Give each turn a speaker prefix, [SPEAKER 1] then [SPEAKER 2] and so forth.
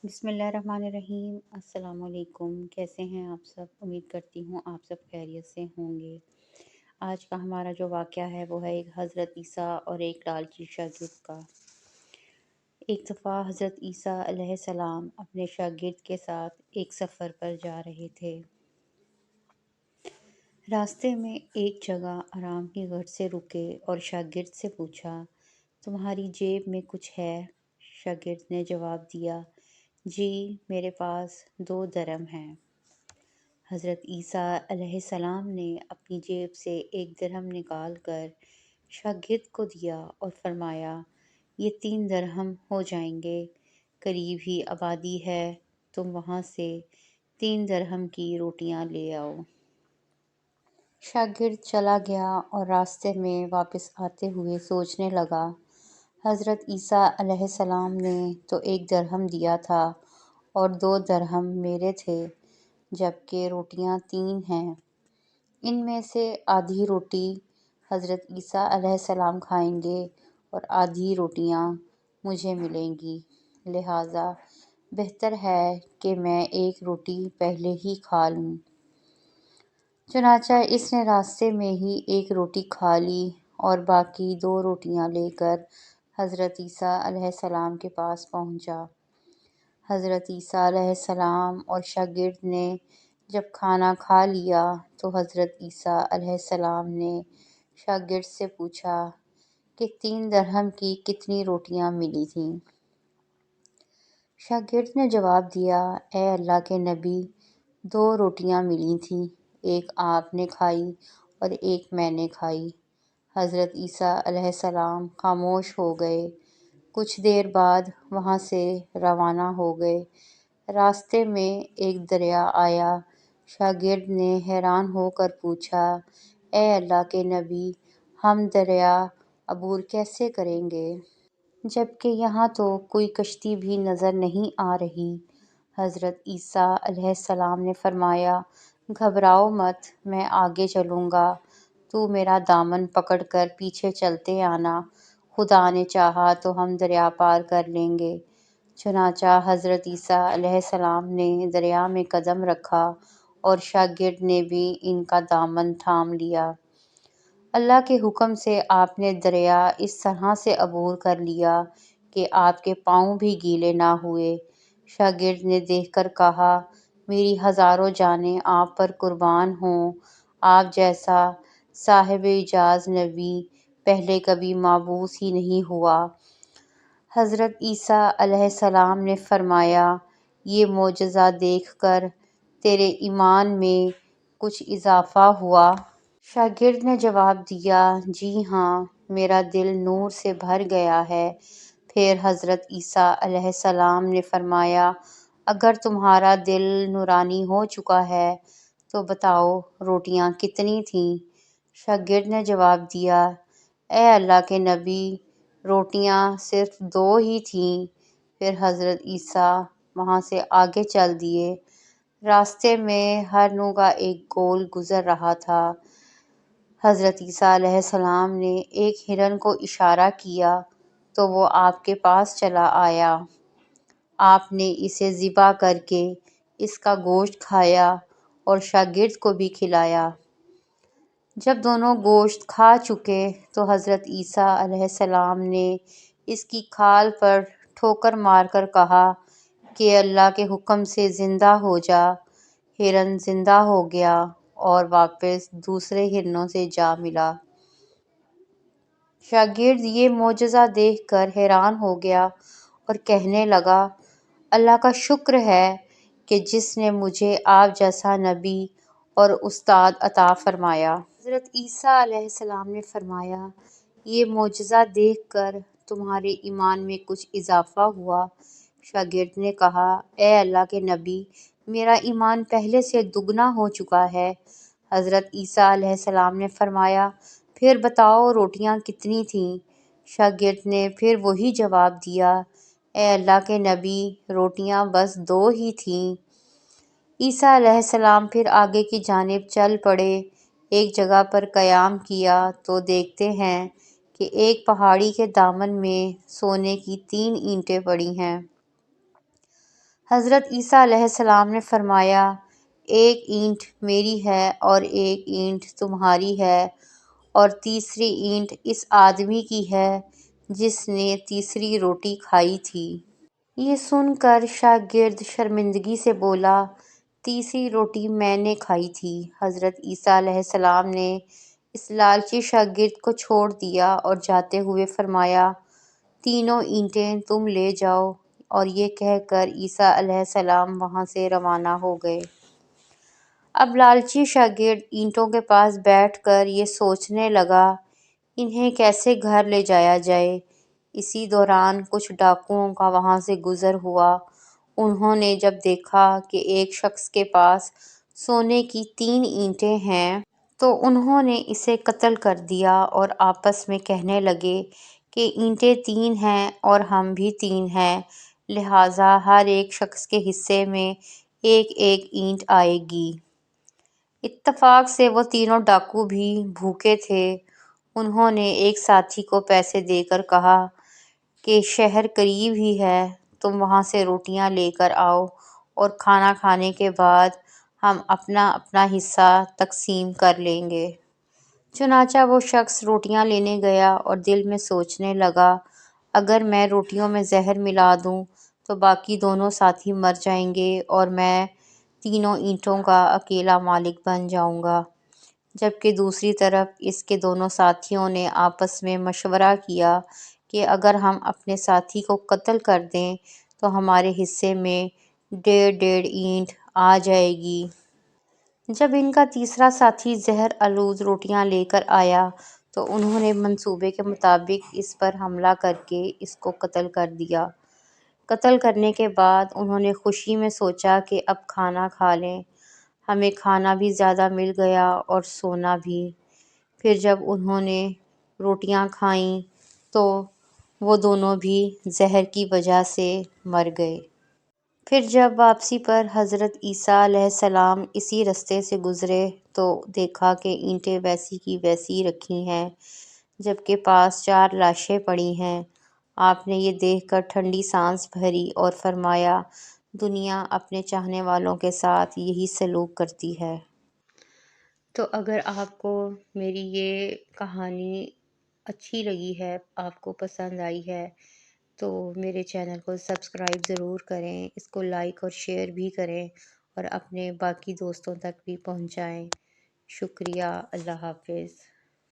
[SPEAKER 1] بسم اللہ الرحمن الرحیم۔ السلام علیکم، کیسے ہیں آپ سب؟ امید کرتی ہوں آپ سب خیریت سے ہوں گے۔ آج کا ہمارا جو واقعہ ہے وہ ہے ایک حضرت عیسیٰ اور ایک لالچی شاگرد کا۔ ایک دفعہ حضرت عیسیٰ علیہ السلام اپنے شاگرد کے ساتھ ایک سفر پر جا رہے تھے۔ راستے میں ایک جگہ آرام کی غرض سے رکے اور شاگرد سے پوچھا، تمہاری جیب میں کچھ ہے؟ شاگرد نے جواب دیا، جی میرے پاس 2 درہم ہیں۔ حضرت عیسیٰ علیہ السلام نے اپنی جیب سے 1 درہم نکال کر شاگرد کو دیا اور فرمایا، یہ 3 درہم ہو جائیں گے، قریب ہی آبادی ہے، تم وہاں سے 3 درہم کی روٹیاں لے آؤ۔ شاگرد چلا گیا اور راستے میں واپس آتے ہوئے سوچنے لگا، حضرت عیسیٰ علیہ السلام نے تو 1 درہم دیا تھا اور 2 درہم میرے تھے، جبکہ روٹیاں 3 ہیں۔ ان میں سے آدھی روٹی حضرت عیسیٰ علیہ السلام کھائیں گے اور آدھی روٹیاں مجھے ملیں گی، لہٰذا بہتر ہے کہ میں 1 روٹی پہلے ہی کھا لوں۔ چنانچہ اس نے راستے میں ہی 1 روٹی کھا لی اور باقی 2 روٹیاں لے کر حضرت عیسیٰ علیہ السلام کے پاس پہنچا۔ حضرت عیسیٰ علیہ السلام اور شاگرد نے جب کھانا کھا لیا تو حضرت عیسیٰ علیہ السلام نے شاگرد سے پوچھا کہ 3 درہم کی کتنی روٹیاں ملی تھیں؟ شاگرد نے جواب دیا، اے اللہ کے نبی، 2 روٹیاں ملی تھیں، ایک آپ نے کھائی اور ایک میں نے کھائی۔ حضرت عیسیٰ علیہ السلام خاموش ہو گئے، کچھ دیر بعد وہاں سے روانہ ہو گئے۔ راستے میں ایک دریا آیا۔ شاگرد نے حیران ہو کر پوچھا، اے اللہ کے نبی، ہم دریا عبور کیسے کریں گے، جبکہ یہاں تو کوئی کشتی بھی نظر نہیں آ رہی؟ حضرت عیسیٰ علیہ السلام نے فرمایا، گھبراؤ مت، میں آگے چلوں گا، تو میرا دامن پکڑ کر پیچھے چلتے آنا، خدا نے چاہا تو ہم دریا پار کر لیں گے۔ چنانچہ حضرت عیسیٰ علیہ السلام نے دریا میں قدم رکھا اور شاگرد نے بھی ان کا دامن تھام لیا۔ اللہ کے حکم سے آپ نے دریا اس طرح سے عبور کر لیا کہ آپ کے پاؤں بھی گیلے نہ ہوئے۔ شاگرد نے دیکھ کر کہا، میری ہزاروں جانیں آپ پر قربان ہوں، آپ جیسا صاحب اعجاز نبی پہلے کبھی مبعوث ہی نہیں ہوا۔ حضرت عیسیٰ علیہ السلام نے فرمایا، یہ معجزہ دیکھ کر تیرے ایمان میں کچھ اضافہ ہوا؟ شاگرد نے جواب دیا، جی ہاں، میرا دل نور سے بھر گیا ہے۔ پھر حضرت عیسیٰ علیہ السلام نے فرمایا، اگر تمہارا دل نورانی ہو چکا ہے تو بتاؤ روٹیاں کتنی تھیں؟ شاگرد نے جواب دیا، اے اللہ کے نبی، روٹیاں صرف 2 ہی تھیں۔ پھر حضرت عیسیٰ وہاں سے آگے چل دیے۔ راستے میں ہر نوع کا ایک گول گزر رہا تھا۔ حضرت عیسیٰ علیہ السلام نے ایک ہرن کو اشارہ کیا تو وہ آپ کے پاس چلا آیا۔ آپ نے اسے ذبح کر کے اس کا گوشت کھایا اور شاگرد کو بھی کھلایا۔ جب دونوں گوشت کھا چکے تو حضرت عیسیٰ علیہ السلام نے اس کی کھال پر ٹھوکر مار کر کہا کہ اللہ کے حکم سے زندہ ہو جا۔ ہرن زندہ ہو گیا اور واپس دوسرے ہرنوں سے جا ملا۔ شاگرد یہ معجزہ دیکھ کر حیران ہو گیا اور کہنے لگا، اللہ کا شکر ہے کہ جس نے مجھے آپ جیسا نبی اور استاد عطا فرمایا۔ حضرت عیسیٰ علیہ السلام نے فرمایا، یہ معجزہ دیکھ کر تمہارے ایمان میں کچھ اضافہ ہوا؟ شاگرد نے کہا، اے اللہ کے نبی، میرا ایمان پہلے سے دگنا ہو چکا ہے۔ حضرت عیسیٰ علیہ السلام نے فرمایا، پھر بتاؤ روٹیاں کتنی تھیں؟ شاگرد نے پھر وہی جواب دیا، اے اللہ کے نبی، روٹیاں بس 2 ہی تھیں۔ عیسیٰ علیہ السلام پھر آگے کی جانب چل پڑے۔ ایک جگہ پر قیام کیا تو دیکھتے ہیں کہ ایک پہاڑی کے دامن میں سونے کی 3 اینٹیں پڑی ہیں۔ حضرت عیسیٰ علیہ السلام نے فرمایا، ایک اینٹ میری ہے اور ایک اینٹ تمہاری ہے اور تیسری اینٹ اس آدمی کی ہے جس نے تیسری روٹی کھائی تھی۔ یہ سن کر شاگرد شرمندگی سے بولا، تیسری روٹی میں نے کھائی تھی۔ حضرت عیسیٰ علیہ السلام نے اس لالچی شاگرد کو چھوڑ دیا اور جاتے ہوئے فرمایا، تینوں اینٹیں تم لے جاؤ، اور یہ کہہ کر عیسیٰ علیہ السلام وہاں سے روانہ ہو گئے۔ اب لالچی شاگرد اینٹوں کے پاس بیٹھ کر یہ سوچنے لگا، انہیں کیسے گھر لے جایا جائے۔ اسی دوران کچھ ڈاکوؤں کا وہاں سے گزر ہوا۔ انہوں نے جب دیکھا کہ ایک شخص کے پاس سونے کی 3 اینٹیں ہیں تو انہوں نے اسے قتل کر دیا اور آپس میں کہنے لگے کہ اینٹیں 3 ہیں اور ہم بھی 3 ہیں، لہٰذا ہر ایک شخص کے حصے میں ایک ایک اینٹ آئے گی۔ اتفاق سے وہ تینوں ڈاکو بھی بھوکے تھے۔ انہوں نے ایک ساتھی کو پیسے دے کر کہا کہ شہر قریب ہی ہے، تم وہاں سے روٹیاں لے کر آؤ اور کھانا کھانے کے بعد ہم اپنا اپنا حصہ تقسیم کر لیں گے۔ چنانچہ وہ شخص روٹیاں لینے گیا اور دل میں سوچنے لگا، اگر میں روٹیوں میں زہر ملا دوں تو باقی دونوں ساتھی مر جائیں گے اور میں تینوں اینٹوں کا اکیلا مالک بن جاؤں گا۔ جبکہ دوسری طرف اس کے دونوں ساتھیوں نے آپس میں مشورہ کیا کہ اگر ہم اپنے ساتھی کو قتل کر دیں تو ہمارے حصے میں 1.5 اینٹ آ جائے گی۔ جب ان کا تیسرا ساتھی زہر آلود روٹیاں لے کر آیا تو انہوں نے منصوبے کے مطابق اس پر حملہ کر کے اس کو قتل کر دیا۔ قتل کرنے کے بعد انہوں نے خوشی میں سوچا کہ اب کھانا کھا لیں، ہمیں کھانا بھی زیادہ مل گیا اور سونا بھی۔ پھر جب انہوں نے روٹیاں کھائیں تو وہ دونوں بھی زہر کی وجہ سے مر گئے۔ پھر جب واپسی پر حضرت عیسیٰ علیہ السلام اسی رستے سے گزرے تو دیکھا کہ اینٹیں ویسی کی ویسی رکھی ہیں جبکہ پاس 4 لاشیں پڑی ہیں۔ آپ نے یہ دیکھ کر ٹھنڈی سانس بھری اور فرمایا، دنیا اپنے چاہنے والوں کے ساتھ یہی سلوک کرتی ہے۔ تو اگر آپ کو میری یہ کہانی اچھی لگی ہے، آپ کو پسند آئی ہے، تو میرے چینل کو سبسکرائب ضرور کریں، اس کو لائک اور شیئر بھی کریں اور اپنے باقی دوستوں تک بھی پہنچائیں۔ شکریہ، اللہ حافظ۔